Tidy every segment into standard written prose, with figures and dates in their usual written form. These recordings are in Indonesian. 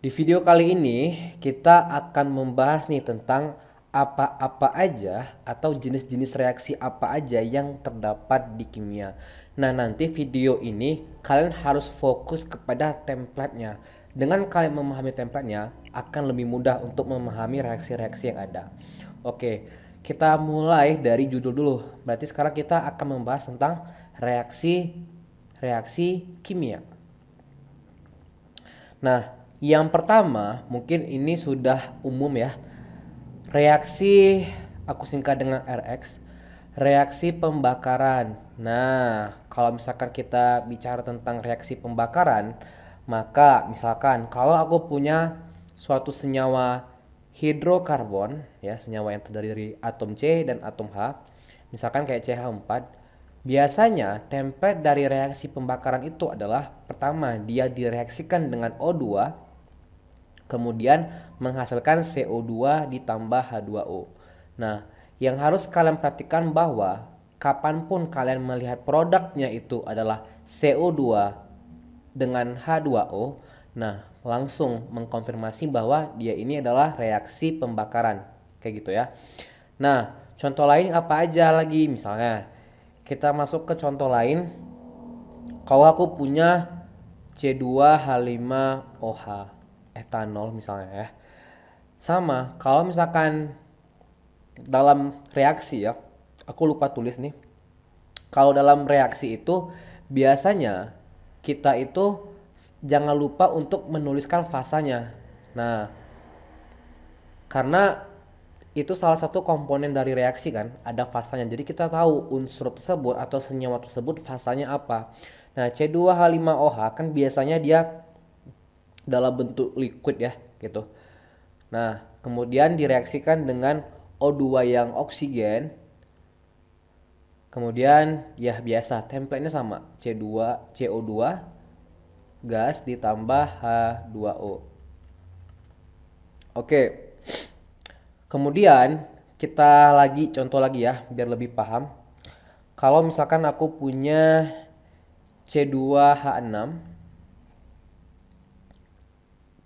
Di video kali ini kita akan membahas nih tentang apa-apa aja atau jenis-jenis reaksi apa aja yang terdapat di kimia. Nah, nanti video ini kalian harus fokus kepada template-nya. Dengan kalian memahami template-nya, akan lebih mudah untuk memahami reaksi-reaksi yang ada. Oke, kita mulai dari judul dulu. Berarti sekarang kita akan membahas tentang reaksi kimia. Nah, yang pertama mungkin ini sudah umum ya. Reaksi, aku singkat dengan RX, reaksi pembakaran. Nah, kalau misalkan kita bicara tentang reaksi pembakaran, maka misalkan kalau aku punya suatu senyawa hidrokarbon, ya senyawa yang terdiri dari atom C dan atom H, misalkan kayak CH4, biasanya template dari reaksi pembakaran itu adalah pertama dia direaksikan dengan O2, kemudian menghasilkan CO2 ditambah H2O. Nah, yang harus kalian perhatikan bahwa kapanpun kalian melihat produknya itu adalah CO2 dengan H2O, nah langsung mengkonfirmasi bahwa dia ini adalah reaksi pembakaran. Kayak gitu ya. Nah, contoh lain apa aja lagi? Misalnya, kita masuk ke contoh lain. Kalau aku punya C2H5OH etanol misalnya ya. Sama, kalau misalkan dalam reaksi ya, aku lupa tulis nih. Kalau dalam reaksi itu biasanya kita itu jangan lupa untuk menuliskan fasanya. Nah, karena itu salah satu komponen dari reaksi kan, ada fasanya. Jadi kita tahu unsur tersebut atau senyawa tersebut fasanya apa. Nah, C2H5OH kan biasanya dia dalam bentuk liquid ya gitu. Nah, kemudian direaksikan dengan O2 yang oksigen. Kemudian ya biasa templatenya sama, C2 CO2 gas ditambah H2O. Oke. Kemudian kita lagi contoh lagi ya biar lebih paham. Kalau misalkan aku punya C2H6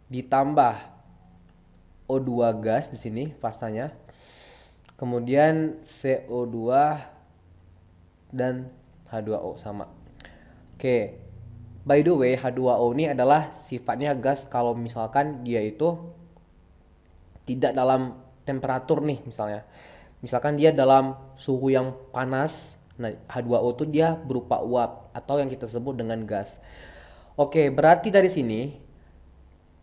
ditambah O2 gas di sini fasanya. Kemudian CO2 dan H2O sama. Oke. By the way, H2O ini adalah sifatnya gas kalau misalkan dia itu tidak dalam temperatur nih misalnya. Misalkan dia dalam suhu yang panas, nah H2O itu dia berupa uap atau yang kita sebut dengan gas. Oke, berarti dari sini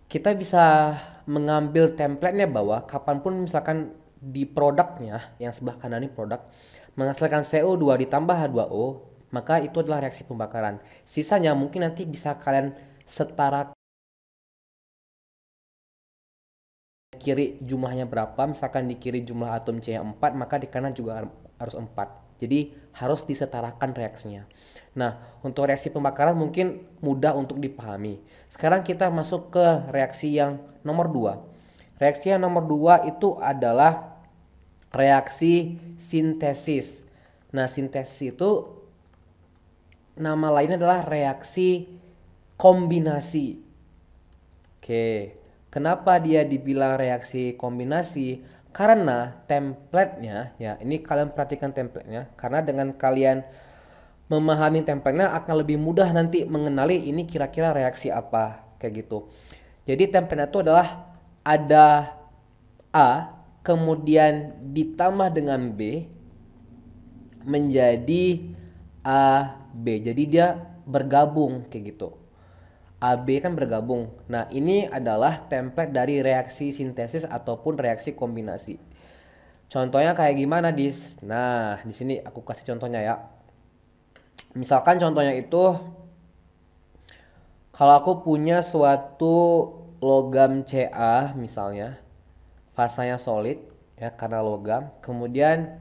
kita bisa mengambil templatenya bahwa kapanpun misalkan di produknya yang sebelah kanan ini produk menghasilkan CO2 ditambah H2O, maka itu adalah reaksi pembakaran. Sisanya mungkin nanti bisa kalian setara kiri jumlahnya berapa. Misalkan di kiri jumlah atom C 4, maka di kanan juga harus 4. Jadi harus disetarakan reaksinya. Nah, untuk reaksi pembakaran mungkin mudah untuk dipahami. Sekarang kita masuk ke reaksi yang nomor 2. Reaksi yang nomor 2 itu adalah reaksi sintesis. Nah, sintesis itu nama lainnya adalah reaksi kombinasi. Oke, kenapa dia dibilang reaksi kombinasi? Karena templatenya, ya ini kalian perhatikan templatenya. Karena dengan kalian memahami templatenya akan lebih mudah nanti mengenali ini kira-kira reaksi apa, kayak gitu. Jadi templatenya itu adalah ada A, kemudian ditambah dengan B, menjadi A, B. Jadi dia bergabung kayak gitu. AB kan bergabung. Nah, ini adalah template dari reaksi sintesis ataupun reaksi kombinasi. Contohnya kayak gimana, Dis? Nah, di sini aku kasih contohnya ya. Misalkan contohnya itu kalau aku punya suatu logam Ca misalnya, fasanya solid ya karena logam. Kemudian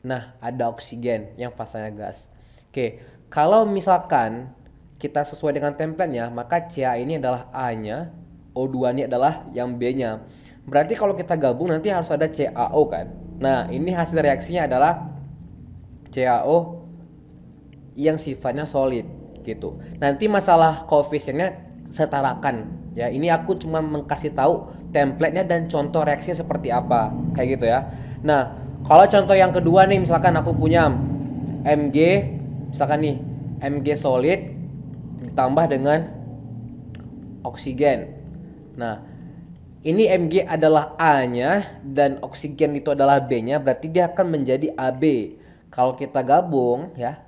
nah, ada oksigen yang fasanya gas. Oke, kalau misalkan kita sesuai dengan templatenya, maka Ca ini adalah A-nya, O2 ini adalah yang B-nya. Berarti kalau kita gabung nanti harus ada CaO kan. Nah, ini hasil reaksinya adalah CaO yang sifatnya solid gitu. Nanti masalah koefisiennya setarakan ya. Ini aku cuma mengkasih tahu template-nya dan contoh reaksinya seperti apa kayak gitu ya. Nah, kalau contoh yang kedua nih, misalkan aku punya Mg, misalkan nih Mg solid ditambah dengan oksigen. Nah, ini Mg adalah A-nya dan oksigen itu adalah B-nya, berarti dia akan menjadi AB. Kalau kita gabung ya,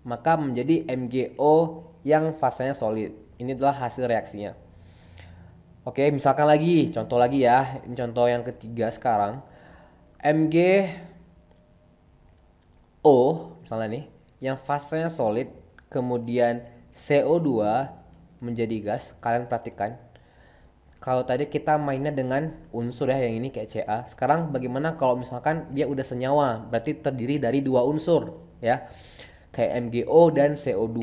maka menjadi MgO yang fasanya solid. Ini adalah hasil reaksinya. Oke, misalkan lagi, contoh lagi ya. Ini contoh yang ketiga sekarang. MgO misalnya nih, yang fasanya solid, kemudian CO2 menjadi gas. Kalian perhatikan. Kalau tadi kita mainnya dengan unsur ya, yang ini kayak Ca. Sekarang bagaimana kalau misalkan dia udah senyawa, berarti terdiri dari dua unsur ya. Kayak MgO dan CO2.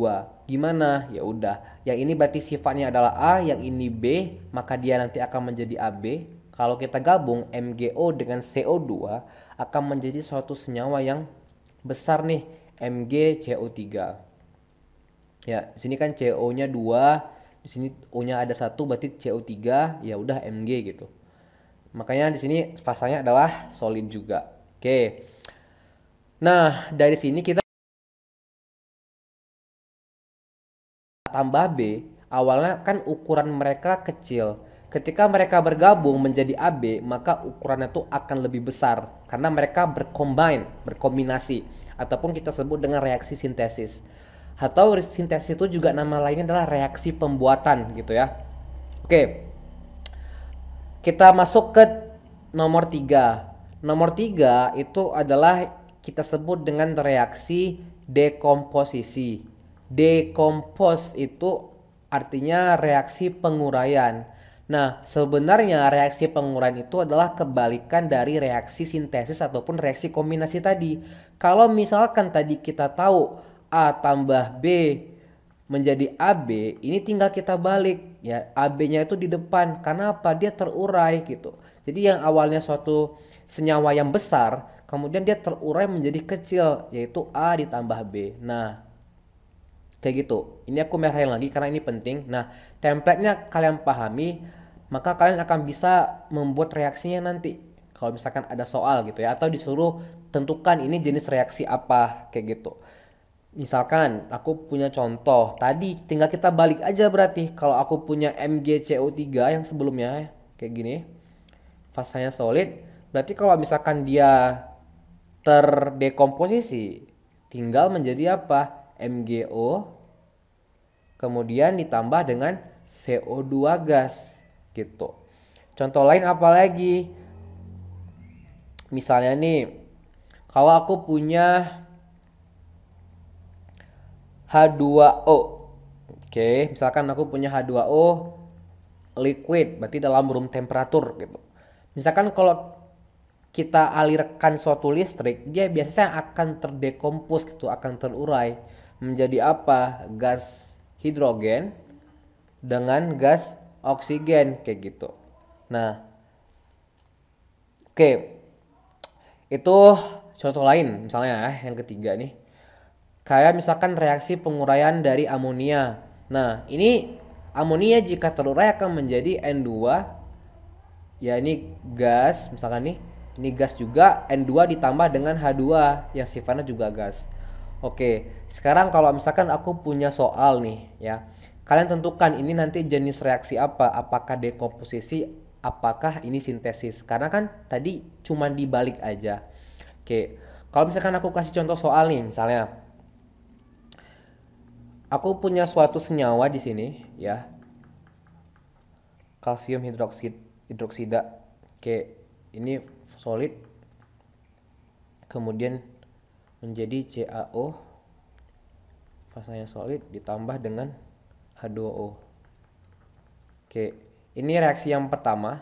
Gimana? Ya udah. Yang ini berarti sifatnya adalah A, yang ini B, maka dia nanti akan menjadi AB. Kalau kita gabung MgO dengan CO2 akan menjadi suatu senyawa yang besar nih, MgCO3. Ya, di sini kan CO-nya 2, di sini O-nya ada 1, berarti CO3, ya udah Mg gitu. Makanya di sini fasanya adalah solid juga. Oke. Nah, dari sini kita tambah B, awalnya kan ukuran mereka kecil. Ketika mereka bergabung menjadi AB, maka ukurannya itu akan lebih besar karena mereka berkombinasi, ataupun kita sebut dengan reaksi sintesis. Atau sintesis itu juga nama lainnya adalah reaksi pembuatan gitu ya. Oke, kita masuk ke nomor 3. Nomor 3 itu adalah kita sebut dengan reaksi dekomposisi. Dekompos itu artinya reaksi penguraian. Nah, sebenarnya reaksi penguraian itu adalah kebalikan dari reaksi sintesis ataupun reaksi kombinasi tadi. Kalau misalkan tadi kita tahu A tambah B menjadi AB, ini tinggal kita balik ya, AB-nya itu di depan. Karena apa? Dia terurai gitu. Jadi yang awalnya suatu senyawa yang besar, kemudian dia terurai menjadi kecil, yaitu A ditambah B. Nah, kayak gitu. Ini aku merahin lagi karena ini penting. Nah, template-nya kalian pahami, maka kalian akan bisa membuat reaksinya nanti. Kalau misalkan ada soal gitu ya, atau disuruh tentukan ini jenis reaksi apa, kayak gitu. Misalkan aku punya contoh, tadi tinggal kita balik aja berarti. Kalau aku punya MgCO3 yang sebelumnya kayak gini, fasanya solid, berarti kalau misalkan dia terdekomposisi, tinggal menjadi apa? MgO kemudian ditambah dengan CO2 gas gitu. Contoh lain apa lagi? Misalnya nih, kalau aku punya H2O. Oke, misalkan aku punya H2O liquid, berarti dalam room temperatur gitu. Misalkan kalau kita alirkan suatu listrik, dia biasanya akan terdekompos gitu, akan terurai menjadi apa? Gas hidrogen dengan gas oksigen kayak gitu. Nah, oke. Itu contoh lain misalnya yang ketiga nih. Kayak misalkan reaksi penguraian dari amonia. Nah, ini amonia jika terurai akan menjadi N2. Ya, ini gas, misalkan nih. Ini gas juga, N2 ditambah dengan H2 yang sifatnya juga gas. Oke, sekarang kalau misalkan aku punya soal nih ya. Kalian tentukan ini nanti jenis reaksi apa? Apakah dekomposisi, apakah ini sintesis? Karena kan tadi cuman dibalik aja. Oke, kalau misalkan aku kasih contoh soal nih, misalnya aku punya suatu senyawa di sini ya, kalsium hidroksida. Oke, ini solid kemudian menjadi CaO, fasanya solid ditambah dengan H2O. Oke, ini reaksi yang pertama.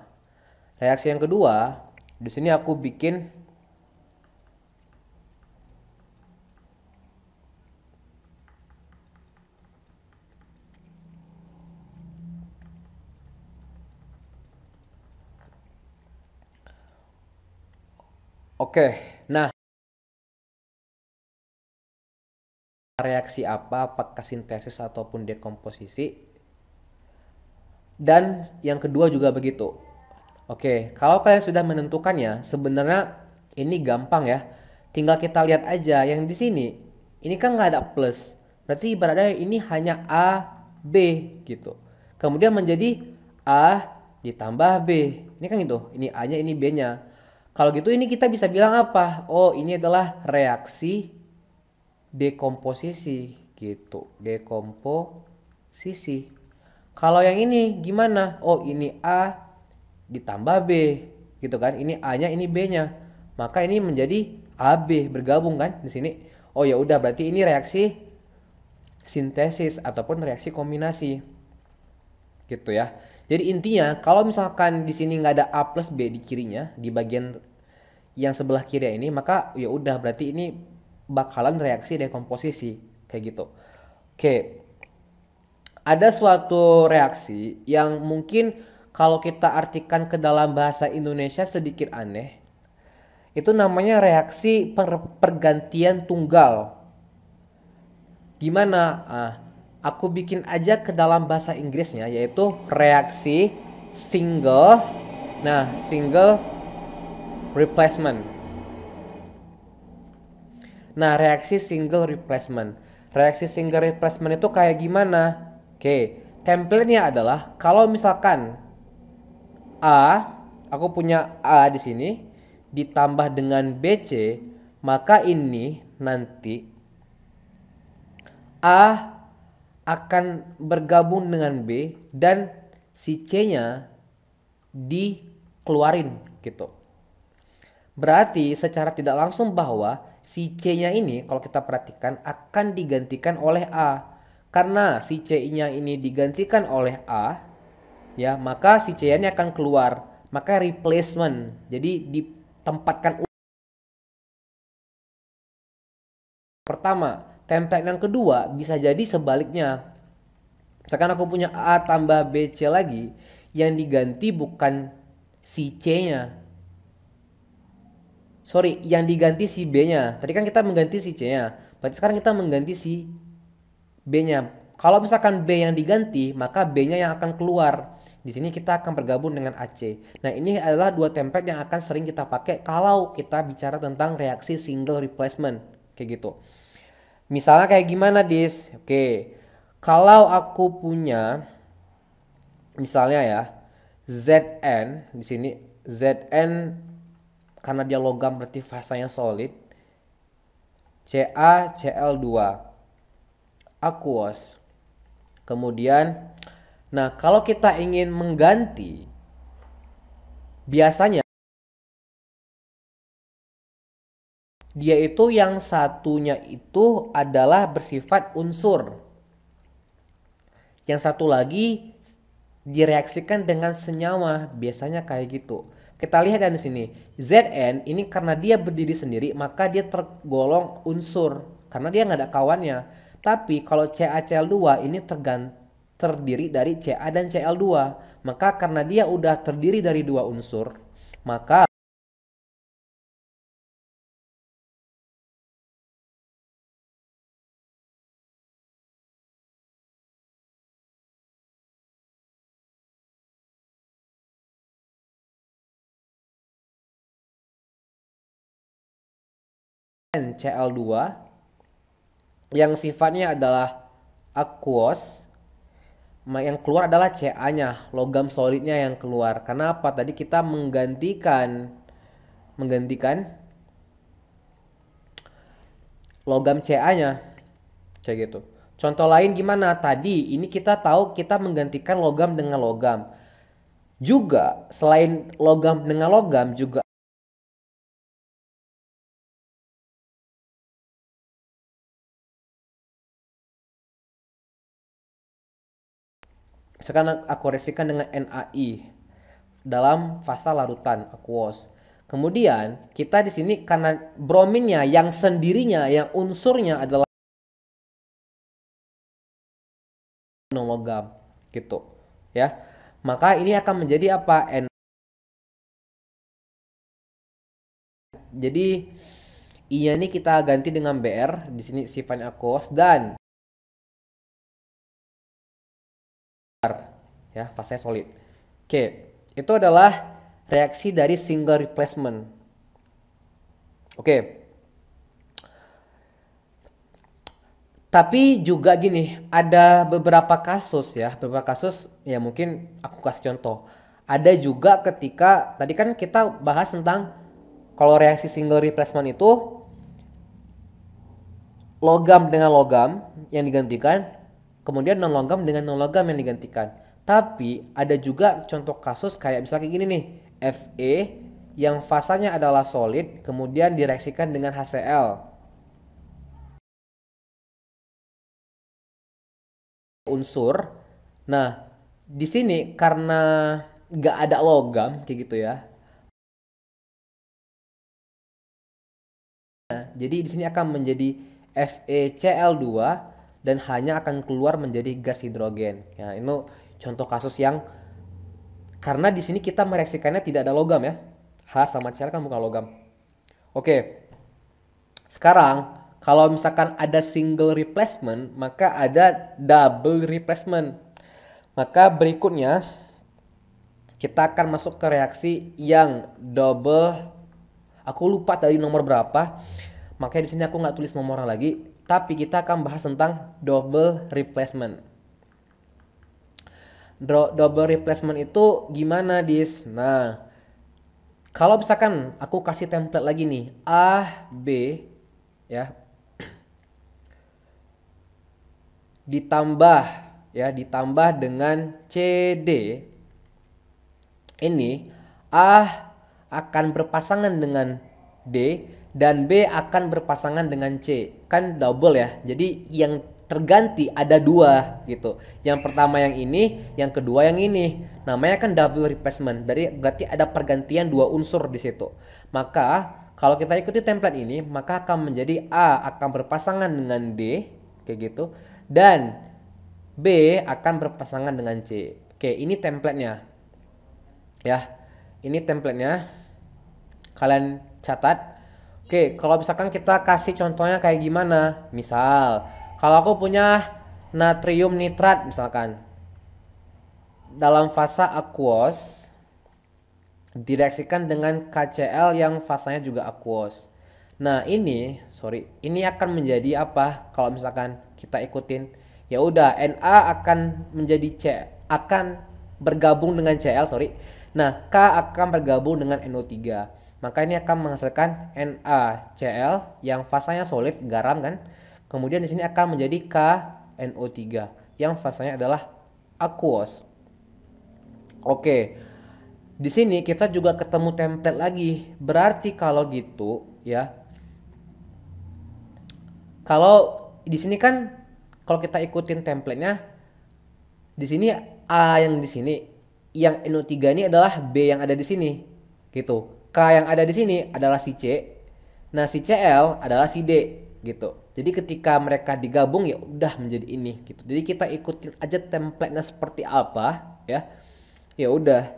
Reaksi yang kedua, di sini aku bikin oke. Nah, reaksi apa, apakah sintesis ataupun dekomposisi? Dan yang kedua juga begitu. Oke, kalau kalian sudah menentukannya, sebenarnya ini gampang ya. Tinggal kita lihat aja yang di sini. Ini kan nggak ada plus. Berarti ibaratnya ini hanya A, B gitu. Kemudian menjadi A ditambah B. Ini kan gitu. Ini A-nya, ini B-nya. Kalau gitu ini kita bisa bilang apa? Oh, ini adalah reaksi dekomposisi gitu. Dekomposisi. Kalau yang ini gimana? Oh, ini A ditambah B gitu kan. Ini A-nya, ini B-nya. Maka ini menjadi AB bergabung kan di sini. Oh ya udah, berarti ini reaksi sintesis ataupun reaksi kombinasi. Gitu ya. Jadi intinya kalau misalkan di sini nggak ada A plus B di kirinya, di bagian yang sebelah kiri ini, maka ya udah berarti ini bakalan reaksi dekomposisi kayak gitu. Oke. Ada suatu reaksi yang mungkin kalau kita artikan ke dalam bahasa Indonesia sedikit aneh. Itu namanya reaksi pergantian tunggal. Gimana? Aku bikin aja ke dalam bahasa Inggrisnya, yaitu reaksi single. Nah, single replacement. Nah, reaksi single replacement. Reaksi single replacement itu kayak gimana? Oke, template-nya adalah kalau misalkan A, aku punya A di sini ditambah dengan BC, maka ini nanti A akan bergabung dengan B dan si C-nya dikeluarin gitu. Berarti secara tidak langsung bahwa si C-nya ini kalau kita perhatikan akan digantikan oleh A. Karena si C-nya ini digantikan oleh A, ya, maka si C-nya akan keluar. Maka replacement. Jadi ditempatkan pertama. Template yang kedua bisa jadi sebaliknya. Misalkan aku punya A tambah BC lagi, yang diganti bukan si C-nya. Sorry, yang diganti si B-nya. Tadi kan kita mengganti si C-nya. Berarti sekarang kita mengganti si B-nya. Kalau misalkan B yang diganti, maka B-nya yang akan keluar. Di sini kita akan bergabung dengan AC. Nah, ini adalah dua template yang akan sering kita pakai kalau kita bicara tentang reaksi single replacement. Kayak gitu. Misalnya kayak gimana, Dis? Oke. Kalau aku punya misalnya ya Zn di sini, Zn karena dia logam berarti fasanya solid. CaCl2 aqueous. Kemudian, nah kalau kita ingin mengganti, biasanya dia itu yang satunya itu adalah bersifat unsur. Yang satu lagi direaksikan dengan senyawa, biasanya kayak gitu. Kita lihat di sini, Zn ini karena dia berdiri sendiri maka dia tergolong unsur karena dia nggak ada kawannya. Tapi kalau CaCl2 ini terdiri dari Ca dan Cl2, maka karena dia udah terdiri dari dua unsur, maka Cl2 yang sifatnya adalah aqueous, yang keluar adalah Ca-nya, logam solidnya yang keluar. Karena apa? Tadi kita menggantikan logam Ca-nya. Kayak gitu. Contoh lain gimana? Tadi ini kita tahu kita menggantikan logam dengan logam. Juga selain logam dengan logam juga misalkan aku reaksikan dengan NaI dalam fasa larutan aqueous. Kemudian kita di sini karena brominnya yang sendirinya, yang unsurnya adalah logam gitu ya. Maka ini akan menjadi apa? Jadi I-nya ini kita ganti dengan Br, di sini sifatnya aqueous dan ya, fasanya solid. Oke, itu adalah reaksi dari single replacement. Oke. Tapi juga gini, ada beberapa kasus ya, beberapa kasus ya mungkin aku kasih contoh. Ada juga ketika tadi kan kita bahas tentang kalau reaksi single replacement itu logam dengan logam yang digantikan, kemudian non logam dengan non logam yang digantikan. Tapi ada juga contoh kasus kayak misalnya kayak gini nih, Fe yang fasanya adalah solid kemudian direaksikan dengan HCl unsur. Nah, di sini karena nggak ada logam kayak gitu ya. Jadi di sini akan menjadi FeCl2 dan hanya akan keluar menjadi gas hidrogen. Ya, ini contoh kasus yang karena di sini kita mereaksikannya tidak ada logam ya. H sama Cl kan bukan logam. Oke. Sekarang kalau misalkan ada single replacement, maka ada double replacement. Maka berikutnya kita akan masuk ke reaksi yang double. Aku lupa tadi nomor berapa. Makanya di sini aku nggak tulis nomornya lagi. Tapi kita akan bahas tentang double replacement. Double replacement itu gimana, Dis? Nah, kalau misalkan aku kasih template lagi nih, A, B, ya, ditambah ditambah dengan CD, ini A akan berpasangan dengan D dan B akan berpasangan dengan C. Kan double ya. Jadi yang terganti ada dua gitu. Yang pertama yang ini, yang kedua yang ini. Namanya kan double replacement. Berarti ada pergantian dua unsur di situ. Maka kalau kita ikuti template ini, maka akan menjadi A akan berpasangan dengan D kayak gitu dan B akan berpasangan dengan C. Oke, ini template-nya. Ya. Ini template-nya. Kalian catat. Oke, kalau misalkan kita kasih contohnya kayak gimana? Misal, kalau aku punya natrium nitrat misalkan. Dalam fasa aqueous direaksikan dengan KCl yang fasanya juga aqueous. Nah, ini akan menjadi apa? Kalau misalkan kita ikutin, ya udah Na akan menjadi akan bergabung dengan Cl, Nah, K akan bergabung dengan NO3. Maka ini akan menghasilkan NaCl yang fasanya solid, garam kan. Kemudian di sini akan menjadi KNO3 yang fasanya adalah aqueous. Oke. Di sini kita juga ketemu template lagi. Berarti kalau gitu ya. Kalau di sini kan kalau kita ikutin template-nya di sini A yang di sini, yang NO3 ini adalah B yang ada di sini. Gitu. K yang ada di sini adalah si C. Nah, si Cl adalah si D gitu. Jadi ketika mereka digabung ya udah menjadi ini gitu. Jadi kita ikutin aja template-nya seperti apa ya. Ya udah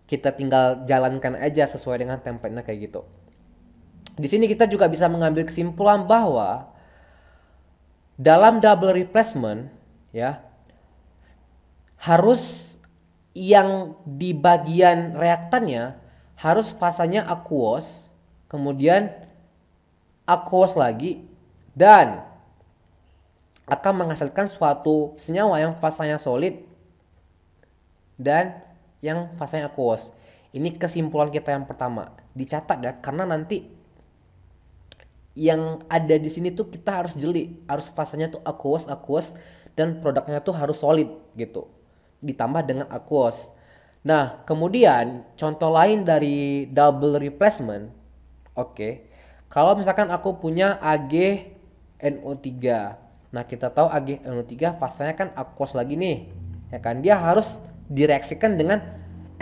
kita tinggal jalankan aja sesuai dengan template-nya kayak gitu. Di sini kita juga bisa mengambil kesimpulan bahwa dalam double replacement ya harus yang di bagian reaktannya harus fasanya aqueous, kemudian aqueous lagi dan akan menghasilkan suatu senyawa yang fasanya solid dan yang fasanya aqueous. Ini kesimpulan kita yang pertama. Dicatat ya, karena nanti yang ada di sini tuh kita harus jeli, harus fasanya tuh aqueous dan produknya tuh harus solid gitu. Ditambah dengan aqueous. Nah, kemudian contoh lain dari double replacement. Oke. Kalau misalkan aku punya AgNO3. Nah, kita tahu AgNO3 fasanya kan aqueous lagi nih. Ya kan? Dia harus direaksikan dengan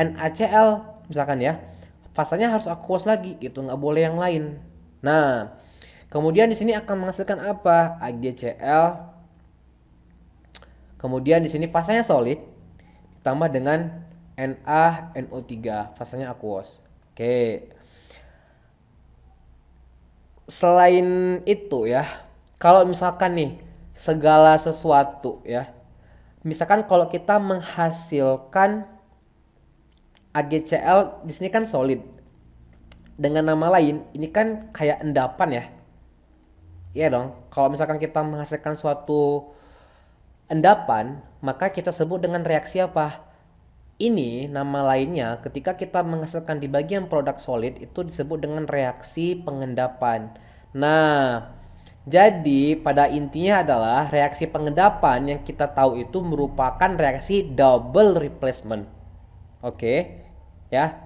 NaCl misalkan ya. Fasanya harus aqueous lagi, gitu, nggak boleh yang lain. Nah, kemudian di sini akan menghasilkan apa? AgCl. Kemudian di sini fasanya solid ditambah dengan NaNO3, fasanya aqueous. Oke. Selain itu ya, kalau misalkan nih segala sesuatu ya Misalkan kalau kita menghasilkan AgCl di sini kan solid. Dengan nama lain, ini kan kayak endapan ya. Iya dong. Kalau misalkan kita menghasilkan suatu endapan, maka kita sebut dengan reaksi apa? Ini nama lainnya ketika kita menghasilkan di bagian produk solid itu disebut dengan reaksi pengendapan. Nah, jadi pada intinya adalah reaksi pengendapan yang kita tahu itu merupakan reaksi double replacement. Oke, ya.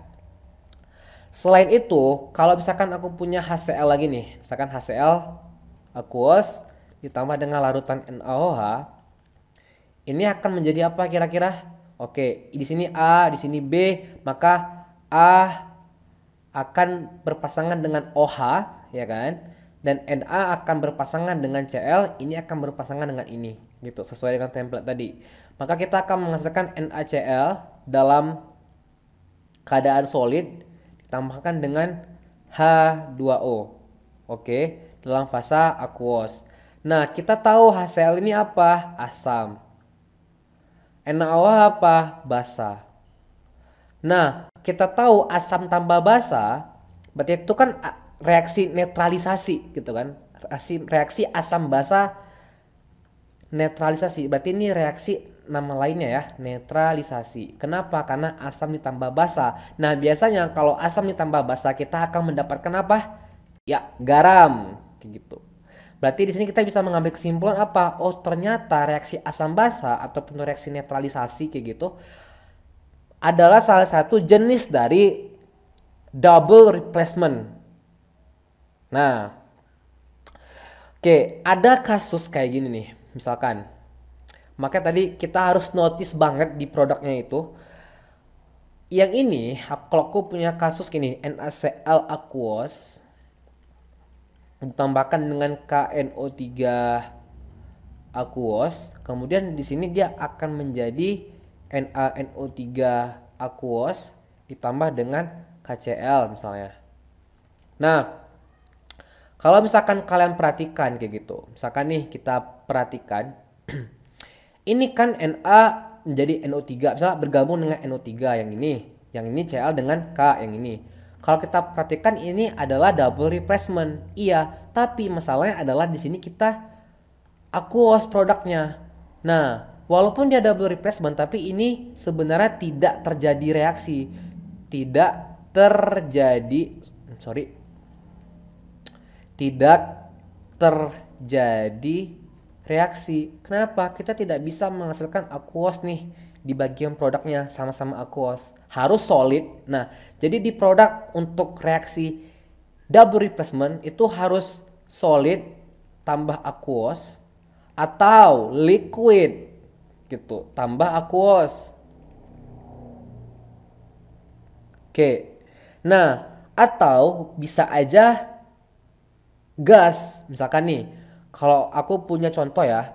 Selain itu, kalau misalkan aku punya HCl lagi nih, misalkan HCl aqueous ditambah dengan larutan NaOH, ini akan menjadi apa kira-kira? Oke, di sini A, di sini B, maka A akan berpasangan dengan OH, ya kan? Dan Na akan berpasangan dengan Cl, ini akan berpasangan dengan ini, gitu, sesuai dengan template tadi. Maka kita akan menghasilkan NaCl dalam keadaan solid ditambahkan dengan H2O. Oke, dalam fase aqueous. Nah, kita tahu HCl ini apa? Asam. NaOH apa? Basa. Nah, kita tahu asam tambah basa, berarti itu kan reaksi netralisasi gitu kan. Reaksi asam basa netralisasi. Berarti ini reaksi nama lainnya ya, netralisasi. Kenapa? Karena asam ditambah basa. Nah, biasanya kalau asam ditambah basa kita akan mendapatkan apa? Ya, garam kayak gitu. Berarti di sini kita bisa mengambil kesimpulan apa? Oh, ternyata reaksi asam basa ataupun reaksi netralisasi kayak gitu adalah salah satu jenis dari double replacement. Nah, oke, ada kasus kayak gini nih, misalkan. Maka tadi kita harus notice banget di produknya itu. Yang ini, kalau aku punya kasus gini, NaCl aqueous ditambahkan dengan KNO3 aqueous, kemudian di sini dia akan menjadi NaNO3 aqueous ditambah dengan KCl misalnya. Nah, kalau misalkan kalian perhatikan kayak gitu, misalkan nih kita perhatikan ini kan Na menjadi NO3, misalnya bergabung dengan NO3 yang ini Cl dengan K yang ini. Kalau kita perhatikan ini adalah double replacement. Iya, tapi masalahnya adalah di sini kita aqueous produknya. Nah, walaupun dia double replacement tapi ini sebenarnya tidak terjadi reaksi. Tidak terjadi tidak terjadi reaksi. Kenapa? Kita tidak bisa menghasilkan aqueous nih di bagian produknya sama-sama aqueous. Harus solid. Nah, jadi di produk untuk reaksi double replacement itu harus solid tambah aqueous atau liquid gitu tambah aqueous. Oke. Nah, atau bisa aja gas. Misalkan nih, kalau aku punya contoh ya.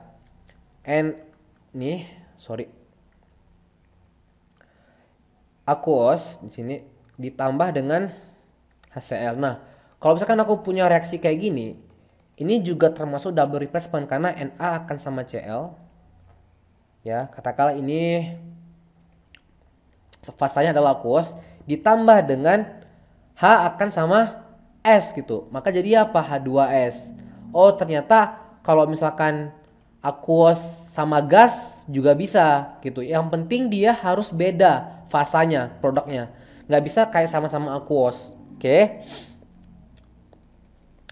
Aqueous di sini ditambah dengan HCl. Nah, kalau misalkan aku punya reaksi kayak gini, ini juga termasuk double replacement karena Na akan sama Cl. Ya, katakanlah ini fasanya adalah aqueous ditambah dengan H akan sama S gitu. Maka jadi apa? H2S. Oh, ternyata kalau misalkan aqueous sama gas juga bisa gitu. Yang penting dia harus beda fasanya, produknya. Nggak bisa kayak sama-sama aqueous. Oke.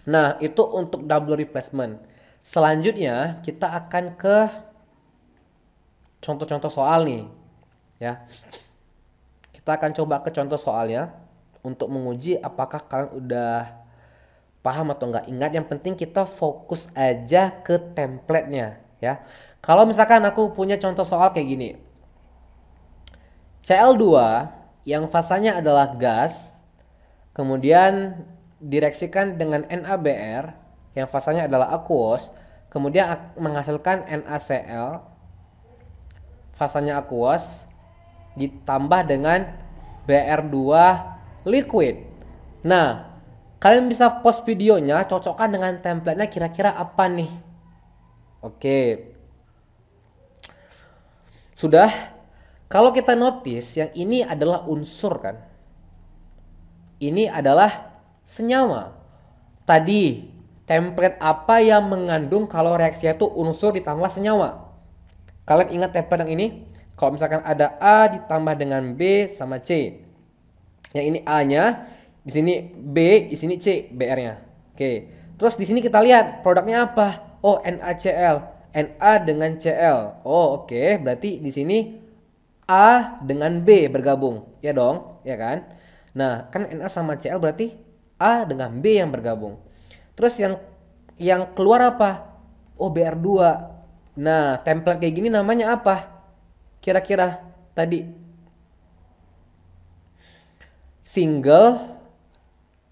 Nah, itu untuk double replacement. Selanjutnya kita akan ke contoh-contoh soal nih. Ya. Kita akan coba ke contoh soalnya untuk menguji apakah kalian udah paham atau enggak. Ingat, yang penting kita fokus aja ke template-nya ya. Kalau misalkan aku punya contoh soal kayak gini. Cl2 yang fasanya adalah gas, kemudian direaksikan dengan NaBr yang fasanya adalah aqueous, kemudian menghasilkan NaCl fasanya aqueous ditambah dengan Br2 liquid. Nah, kalian bisa pause videonya, cocokkan dengan template-nya kira-kira apa nih. Oke. Sudah. Kalau kita notice yang ini adalah unsur kan. Ini adalah senyawa. Tadi template apa yang mengandung kalau reaksinya itu unsur ditambah senyawa? Kalian ingat template yang ini? Kalau misalkan ada A ditambah dengan B sama C. Yang ini A-nya, di sini B, di sini C, BR-nya. Oke. Terus di sini kita lihat produknya apa? Oh, NaCl. Na dengan Cl. Oh, oke. Berarti di sini A dengan B bergabung. Ya dong, ya kan? Nah, kan Na sama Cl berarti A dengan B yang bergabung. Terus yang keluar apa? Oh, Br2. Nah, template kayak gini namanya apa? Kira-kira tadi single,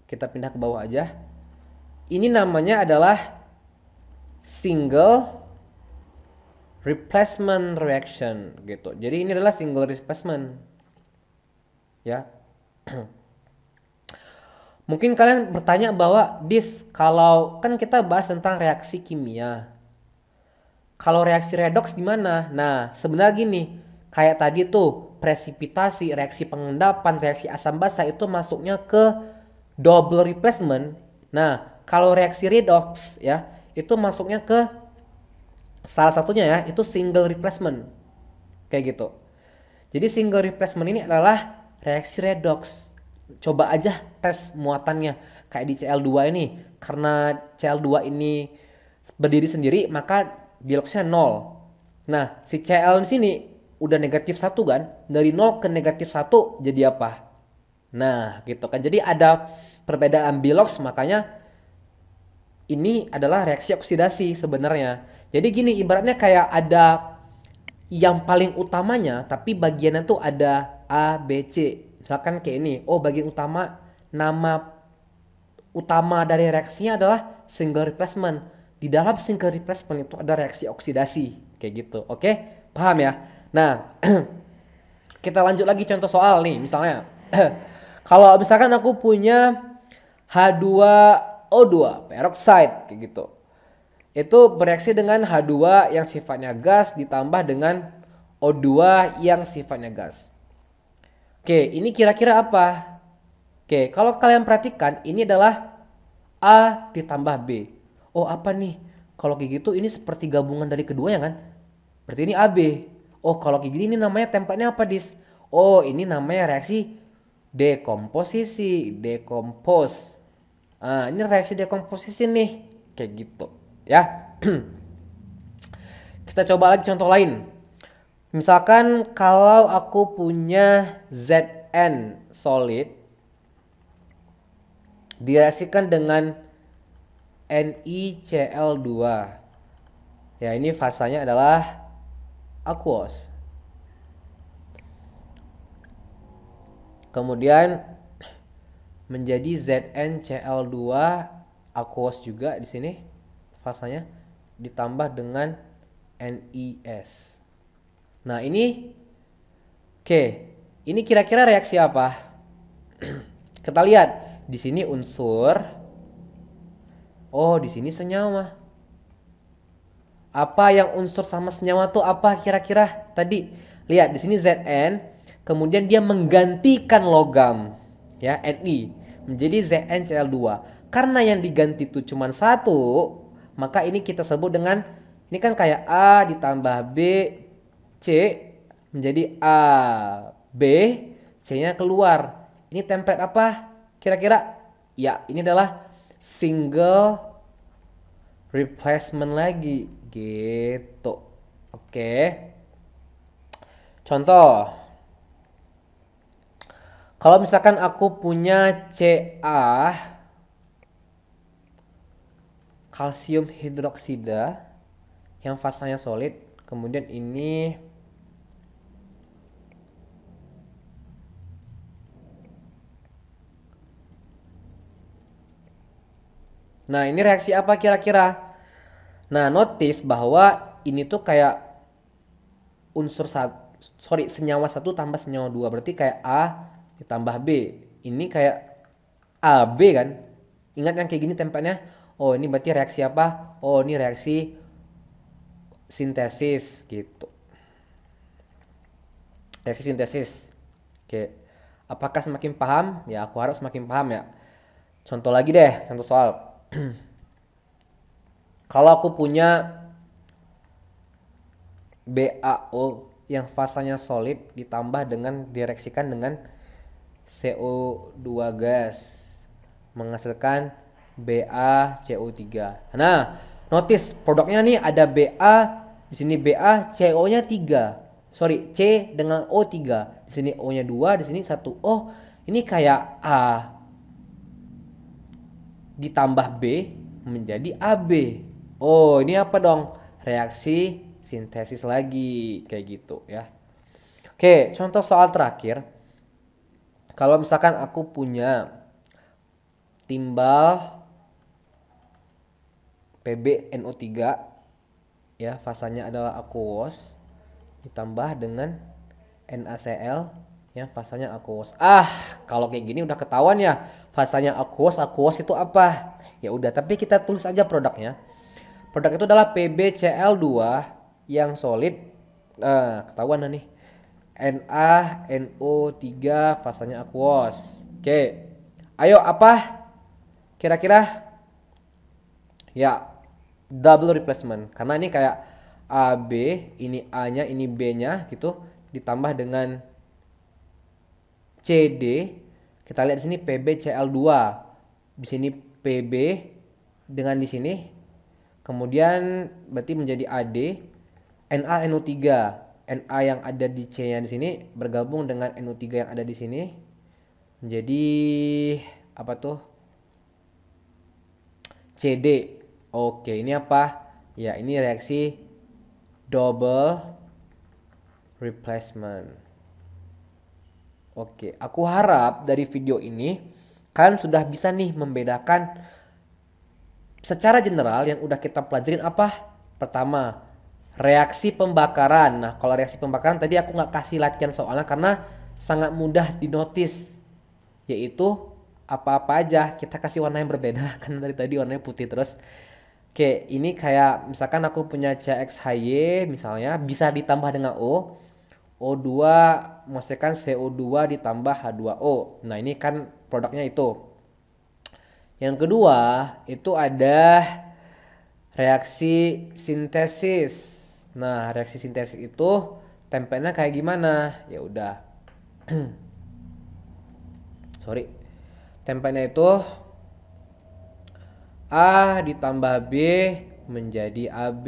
kita pindah ke bawah aja. Ini namanya adalah single replacement reaction gitu. Jadi ini adalah single replacement. Ya. Mungkin kalian bertanya bahwa kalau kan kita bahas tentang reaksi kimia. Kalau reaksi redoks gimana? Nah, sebenarnya gini, kayak tadi tuh presipitasi, reaksi pengendapan, reaksi asam basa itu masuknya ke double replacement. Nah, kalau reaksi redox ya, itu masuknya ke salah satunya ya, itu single replacement. Kayak gitu. Jadi single replacement ini adalah reaksi redox. Coba aja tes muatannya kayak di Cl2 ini. Karena Cl2 ini berdiri sendiri, maka biloxnya 0. Nah, si Cl di sini udah negatif 1 kan? Dari 0 ke negatif 1 jadi apa? Nah, gitu kan. Jadi ada perbedaan bilox, makanya ini adalah reaksi oksidasi sebenarnya. Jadi gini, ibaratnya kayak ada yang paling utamanya, tapi bagiannya tuh ada A, B, C. Misalkan kayak ini. Oh, bagian utama, nama utama dari reaksinya adalah single replacement. Di dalam single replacement itu ada reaksi oksidasi kayak gitu. Oke, paham ya? Nah, kita lanjut lagi contoh soal nih. Misalnya kalau misalkan aku punya H2O2 peroxide kayak gitu, itu bereaksi dengan H2 yang sifatnya gas ditambah dengan O2 yang sifatnya gas. Oke, ini kira-kira apa? Oke, kalau kalian perhatikan ini adalah A ditambah B. Oh, apa nih? Kalau kayak gitu ini seperti gabungan dari keduanya kan? Berarti ini AB. Oh, kalau kayak gini ini namanya tempatnya apa, Dis? Oh, ini namanya reaksi dekomposisi, dekompos. Ah, ini reaksi dekomposisi nih. Kayak gitu, ya. Kita coba lagi contoh lain. Misalkan kalau aku punya Zn solid direaksikan dengan NiCl2. Ya, ini fasanya adalah aqueous. Kemudian menjadi ZnCl2 aqueous juga di sini fasanya ditambah dengan NiS. Nah, ini oke. Ini kira-kira reaksi apa? Kita lihat di sini unsur. Oh, di sini senyawa. Apa yang unsur sama senyawa tuh apa kira-kira? Tadi lihat di sini Zn, kemudian dia menggantikan logam ya Ni menjadi ZnCl2. Karena yang diganti itu cuma satu, maka ini kita sebut dengan ini kan kayak A ditambah B C menjadi A B, C-nya keluar. Ini template apa kira-kira? Ya, ini adalah single replacement lagi gitu. Oke. Contoh. Kalau misalkan aku punya Ca kalsium hidroksida yang fasanya solid, kemudian ini nah, ini reaksi apa kira-kira? Nah, notice bahwa ini tuh kayak senyawa satu tambah senyawa dua, berarti kayak A ditambah B. Ini kayak AB kan? Ingat yang kayak gini tempatnya? Oh, ini berarti reaksi apa? Oh, ini reaksi sintesis gitu. reaksi sintesis. Oke. Apakah semakin paham? Ya, aku harap semakin paham ya. Contoh lagi deh, contoh soal. Kalau aku punya BaO yang fasanya solid ditambah dengan direaksikan dengan CO2 gas menghasilkan BaCO3. Nah, notice produknya nih ada Ba, di sini BaCO-nya 3. Sorry, C dengan O3. Di sini O-nya 2, di sini 1. Oh, ini kayak A ditambah B menjadi AB. Oh, ini apa dong? Reaksi sintesis lagi kayak gitu ya. Oke, contoh soal terakhir. Kalau misalkan aku punya timbal PbNO3 ya, fasanya adalah aqueous ditambah dengan NaCl yang fasanya aqueous. Kalau kayak gini udah ketahuan ya, fasanya aqueous itu apa? Ya udah, tapi kita tulis aja produknya. Produk itu adalah PbCl2 yang solid. Ketahuan nih. NaNO3 fasanya aqueous. Oke. Ayo apa? Kira-kira ya double replacement. Karena ini kayak AB, ini A-nya, ini B-nya gitu ditambah dengan CD. Kita lihat di sini PbCl2. Di sini Pb dengan di sini. Kemudian berarti menjadi AD, NaNO3. Na yang ada di C-nya di sini bergabung dengan NO3 yang ada di sini menjadi apa tuh? CD. Oke, ini apa? Ya, ini reaksi double replacement. Oke, aku harap dari video ini kalian sudah bisa nih membedakan secara general yang udah kita pelajarin apa? Pertama, reaksi pembakaran. Nah, kalau reaksi pembakaran tadi aku nggak kasih latihan soalnya karena sangat mudah dinotis. Yaitu apa-apa aja kita kasih warna yang berbeda karena dari tadi warnanya putih terus. Oke, ini kayak misalkan aku punya CXHY misalnya bisa ditambah dengan O2 menghasilkan CO2 ditambah H2O. Nah, ini kan produknya itu. Yang kedua, itu ada reaksi sintesis. Nah, reaksi sintesis itu template-nya kayak gimana? Ya udah. Sorry. Template-nya itu A ditambah B menjadi AB.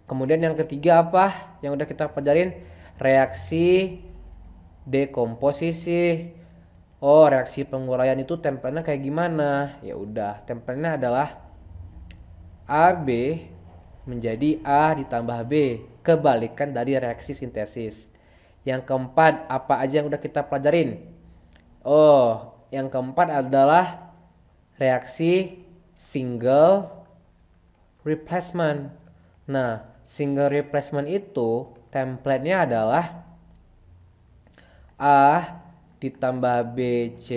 Kemudian yang ketiga apa? Yang udah kita pelajarin reaksi dekomposisi. Oh, reaksi penguraian itu template-nya kayak gimana? Ya udah, template-nya adalah AB menjadi A ditambah B, kebalikan dari reaksi sintesis. Yang keempat, apa aja yang udah kita pelajarin? Oh, yang keempat adalah reaksi single replacement. Nah, single replacement itu template-nya adalah A ditambah BC,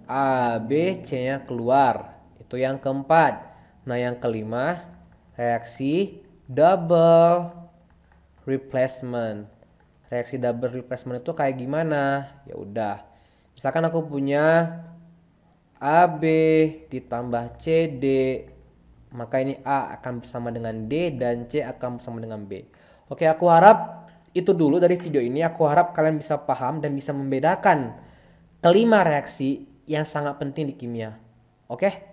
AB, C-nya keluar. Itu yang keempat. Nah, yang kelima, reaksi double replacement. Reaksi double replacement itu kayak gimana? Ya udah. Misalkan aku punya AB ditambah CD, maka ini A akan bersama dengan D dan C akan bersama dengan B. Oke, aku harap itu dulu dari video ini. Aku harap kalian bisa paham dan bisa membedakan kelima reaksi yang sangat penting di kimia. Oke?